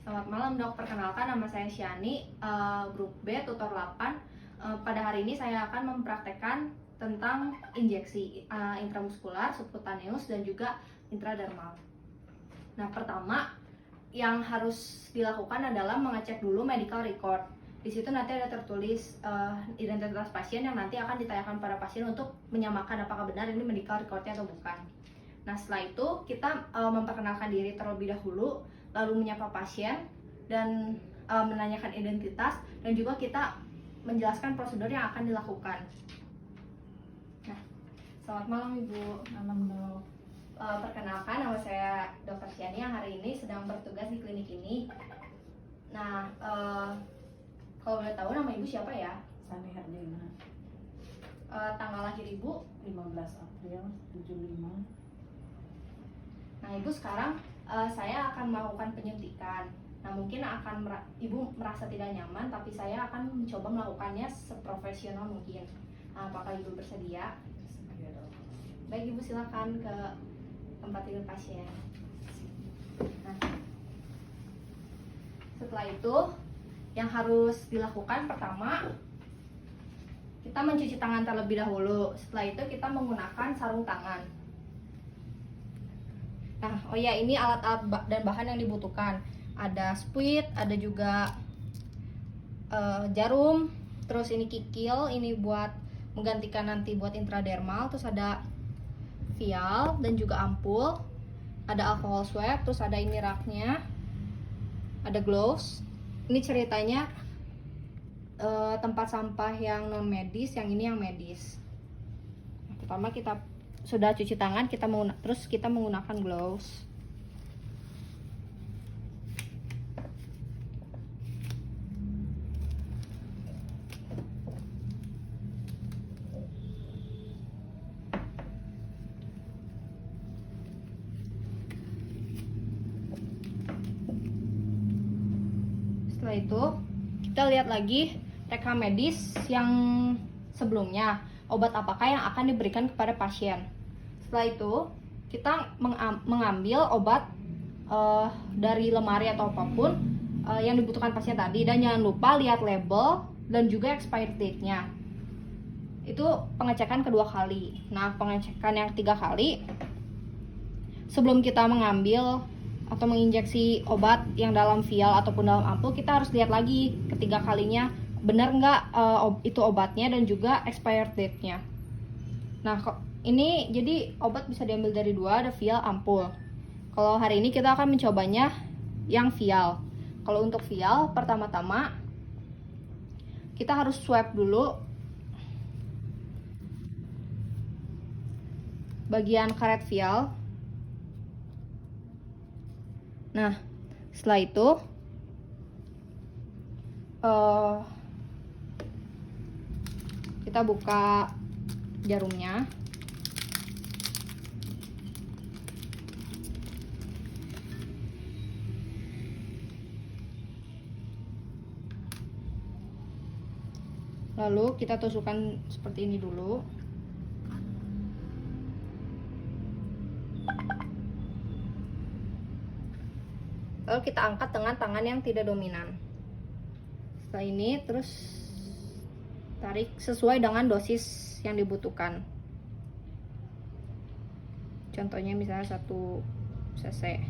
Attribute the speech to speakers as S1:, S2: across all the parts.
S1: Selamat malam dok, perkenalkan nama saya Syani, grup B, tutor 8. Pada hari ini saya akan mempraktekkan tentang injeksi intramuskular, subkutaneus, dan juga intradermal. Nah, pertama yang harus dilakukan adalah mengecek dulu medical record. Di situ nanti ada tertulis identitas pasien yang nanti akan ditanyakan pada pasien untuk menyamakan apakah benar ini medical recordnya atau bukan. Nah, setelah itu kita memperkenalkan diri terlebih dahulu, lalu menyapa pasien dan menanyakan identitas, dan juga kita menjelaskan prosedur yang akan dilakukan. Nah, selamat malam Ibu.
S2: Malam dok.
S1: Perkenalkan, nama saya Dr. Syani yang hari ini sedang bertugas di klinik ini. Nah, kalau boleh tahu nama Ibu siapa ya?
S2: Sani Herdina.
S1: Tanggal lahir Ibu?
S2: 15 April 75.
S1: Nah, Ibu sekarang saya akan melakukan penyuntikan. Nah, mungkin Ibu merasa tidak nyaman, tapi saya akan mencoba melakukannya seprofesional mungkin. Nah, apakah Ibu bersedia?
S2: Ya, dok.
S1: Baik, Ibu silakan ke tempat tidur pasien. Nah, setelah itu yang harus dilakukan pertama, kita mencuci tangan terlebih dahulu. Setelah itu kita menggunakan sarung tangan. Nah, oh ya, ini alat-alat dan bahan yang dibutuhkan. Ada spuit, ada juga jarum, terus ini kikil, ini buat menggantikan nanti buat intradermal, terus ada vial dan juga ampul, ada alcohol swab, terus ada ini raknya, ada gloves. Ini ceritanya tempat sampah yang non medis, yang ini yang medis. Nah, pertama kita sudah cuci tangan, terus kita menggunakan gloves. Setelah itu kita lihat lagi rekam medis yang sebelumnya, obat apakah yang akan diberikan kepada pasien. Setelah itu kita mengambil obat dari lemari atau apapun yang dibutuhkan pasien tadi, dan jangan lupa lihat label dan juga expired date-nya. Itu pengecekan kedua kali. Nah, pengecekan yang 3 kali, sebelum kita mengambil atau menginjeksi obat yang dalam vial ataupun dalam ampul, kita harus lihat lagi ketiga kalinya benar nggak itu obatnya dan juga expired date-nya. Nah, ini jadi obat bisa diambil dari dua, ada vial, ampul. Kalau hari ini kita akan mencobanya yang vial. Kalau untuk vial, pertama-tama kita harus swab dulu bagian karet vial. Nah, setelah itu kita buka jarumnya. Lalu kita tusukkan seperti ini dulu. Lalu kita angkat dengan tangan yang tidak dominan. Setelah ini terus tarik sesuai dengan dosis yang dibutuhkan. Contohnya misalnya 1 cc.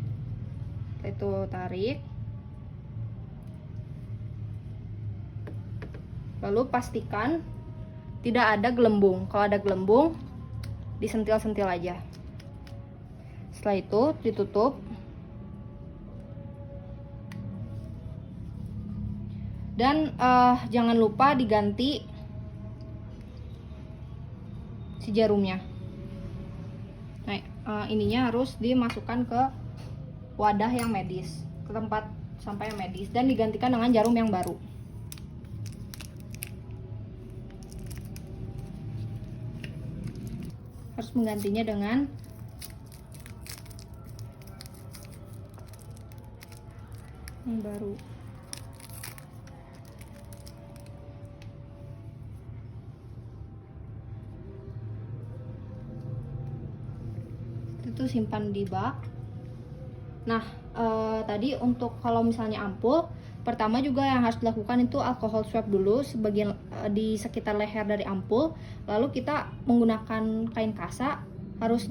S1: Setelah itu tarik. Lalu pastikan tidak ada gelembung. Kalau ada gelembung, disentil-sentil aja. Setelah itu ditutup. Dan jangan lupa diganti si jarumnya. Nah, ininya harus dimasukkan ke wadah yang medis, ke tempat sampah yang medis, dan digantikan dengan jarum yang baru. Harus menggantinya dengan yang baru. Itu simpan di bak. Nah, tadi untuk kalau misalnya ampul, pertama juga yang harus dilakukan itu alkohol swab dulu sebagian di sekitar leher dari ampul. Lalu kita menggunakan kain kasa, harus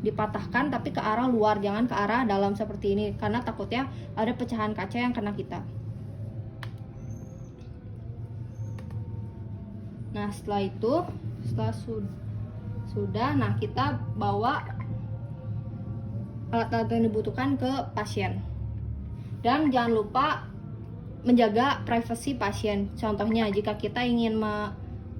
S1: dipatahkan tapi ke arah luar, jangan ke arah dalam seperti ini, karena takutnya ada pecahan kaca yang kena kita. Nah setelah itu, sudah, nah kita bawa alat-alat yang dibutuhkan ke pasien. Dan jangan lupa menjaga privasi pasien. Contohnya jika kita ingin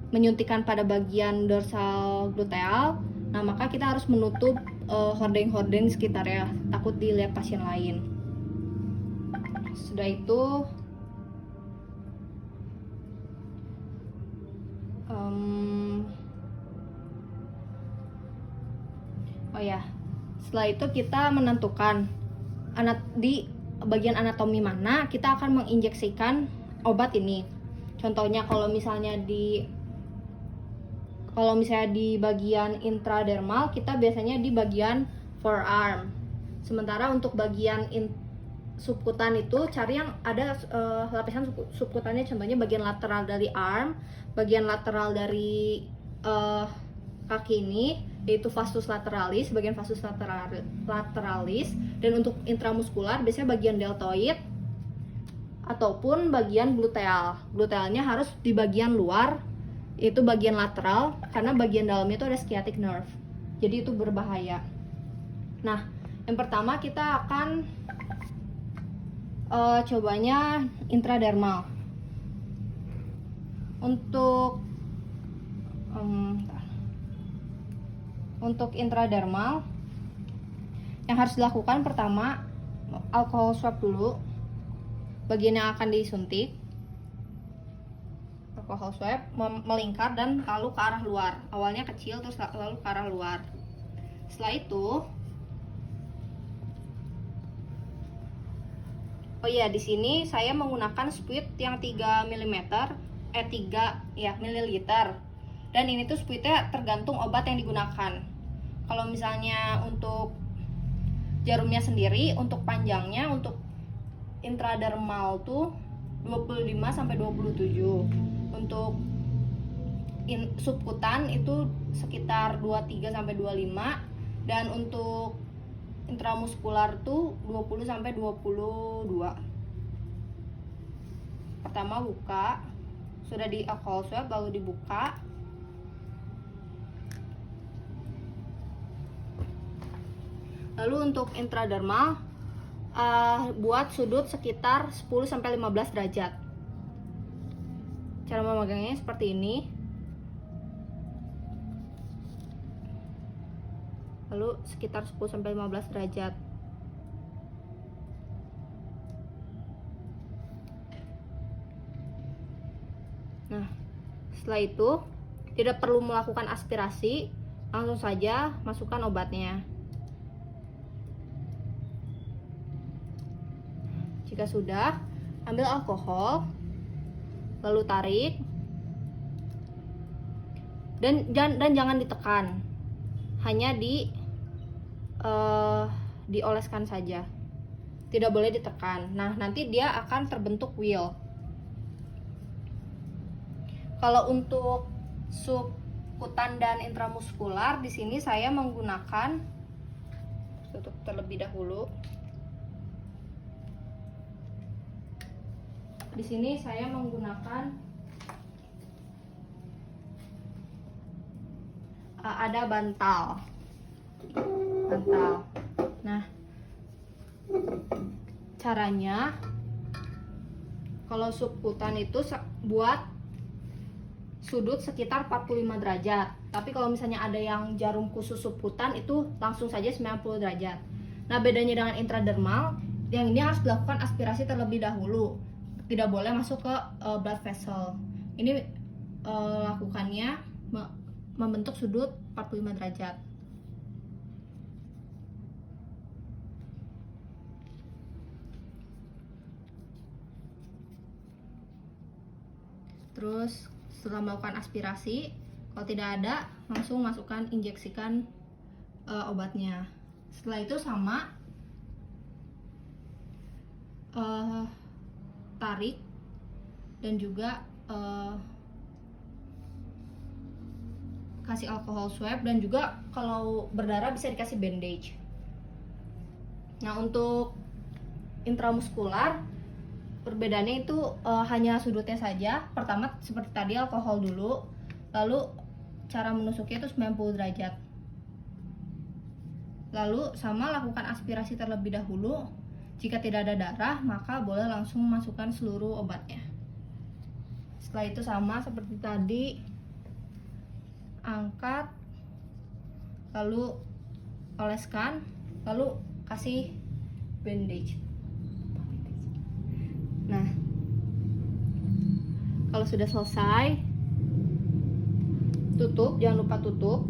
S1: menyuntikkan pada bagian dorsal gluteal, nah maka kita harus menutup hordeng-hordeng sekitarnya, takut dilihat pasien lain. Sudah itu setelah itu kita menentukan di bagian anatomi mana kita akan menginjeksikan obat ini. Contohnya kalau misalnya di bagian intradermal, kita biasanya di bagian forearm. Sementara untuk bagian subkutan itu cari yang ada lapisan subkutannya, contohnya bagian lateral dari arm, bagian lateral dari kaki ini yaitu vastus lateralis, bagian vastus lateralis, dan untuk intramuskular biasanya bagian deltoid ataupun bagian gluteal. Glutealnya harus di bagian luar, yaitu bagian lateral, karena bagian dalamnya itu ada sciatic nerve, jadi itu berbahaya. Nah, yang pertama kita akan cobanya intradermal. Untuk intradermal yang harus dilakukan pertama, alkohol swab dulu bagian yang akan disuntik. Alkohol swab melingkar dan lalu ke arah luar, awalnya kecil terus lalu ke arah luar. Setelah itu di sini saya menggunakan spuit yang 3 mm, 3 ml. Dan ini tuh spuitnya tergantung obat yang digunakan. Kalau misalnya untuk jarumnya sendiri, untuk panjangnya untuk intradermal tuh 25 sampai 27. Untuk subkutan itu sekitar 23 sampai 25, dan untuk intramuskular tuh 20 sampai 22. Pertama buka, sudah di alcohol swab lalu dibuka. Lalu untuk intradermal buat sudut sekitar 10 sampai 15 derajat. Cara memegangnya seperti ini. Lalu sekitar 10 sampai 15 derajat. Nah, setelah itu tidak perlu melakukan aspirasi, langsung saja masukkan obatnya. Jika sudah, ambil alkohol, lalu tarik, dan jangan ditekan, hanya dioleskan saja, tidak boleh ditekan. Nah, nanti dia akan terbentuk wheel. Kalau untuk subkutan dan intramuskular, di sini saya menggunakan, tutup terlebih dahulu. Di sini saya menggunakan ada bantal. Nah, caranya kalau subkutan itu buat sudut sekitar 45 derajat. Tapi kalau misalnya ada yang jarum khusus subkutan itu langsung saja 90 derajat. Nah, bedanya dengan intradermal, yang ini harus dilakukan aspirasi terlebih dahulu. Tidak boleh masuk ke blood vessel. Ini lakukannya membentuk sudut 45 derajat. Terus setelah melakukan aspirasi, kalau tidak ada, langsung injeksikan obatnya. Setelah itu sama, tarik dan juga kasih alkohol swab, dan juga kalau berdarah bisa dikasih bandage. Nah, untuk intramuskular perbedaannya itu hanya sudutnya saja. Pertama seperti tadi, alkohol dulu, lalu cara menusuknya itu 90 derajat. Lalu sama lakukan aspirasi terlebih dahulu. Jika tidak ada darah, maka boleh langsung memasukkan seluruh obatnya. Setelah itu sama seperti tadi, angkat, lalu oleskan, lalu kasih bandage. Nah, kalau sudah selesai, tutup, jangan lupa tutup.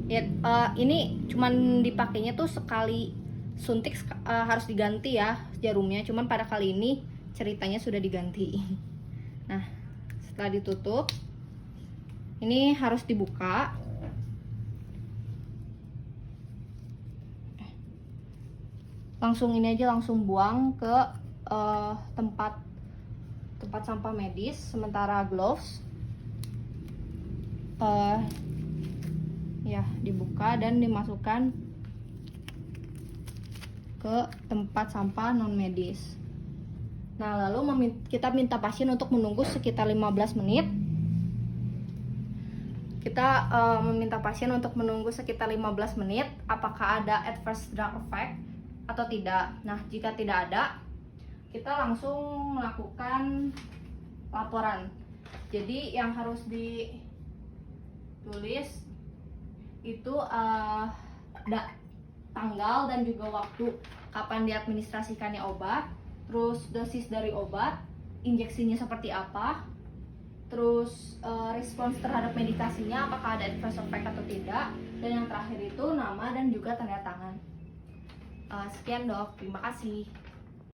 S1: Ya, ini cuman dipakainya tuh sekali suntik, harus diganti ya jarumnya. Cuman pada kali ini ceritanya sudah diganti. Nah, setelah ditutup, ini harus dibuka. Langsung ini aja, langsung buang ke tempat sampah medis. Sementara gloves ya dibuka dan dimasukkan ke tempat sampah non medis. Nah, lalu kita minta pasien untuk menunggu sekitar 15 menit. Kita meminta pasien untuk menunggu sekitar 15 menit apakah ada adverse drug effect atau tidak. Nah, jika tidak ada, kita langsung melakukan laporan. Jadi yang harus ditulis itu tanggal dan juga waktu kapan diadministrasikannya obat, terus dosis dari obat, injeksinya seperti apa, terus respons terhadap medikasinya apakah ada adverse effect atau tidak, dan yang terakhir itu nama dan juga tanda tangan. Sekian dok, terima kasih.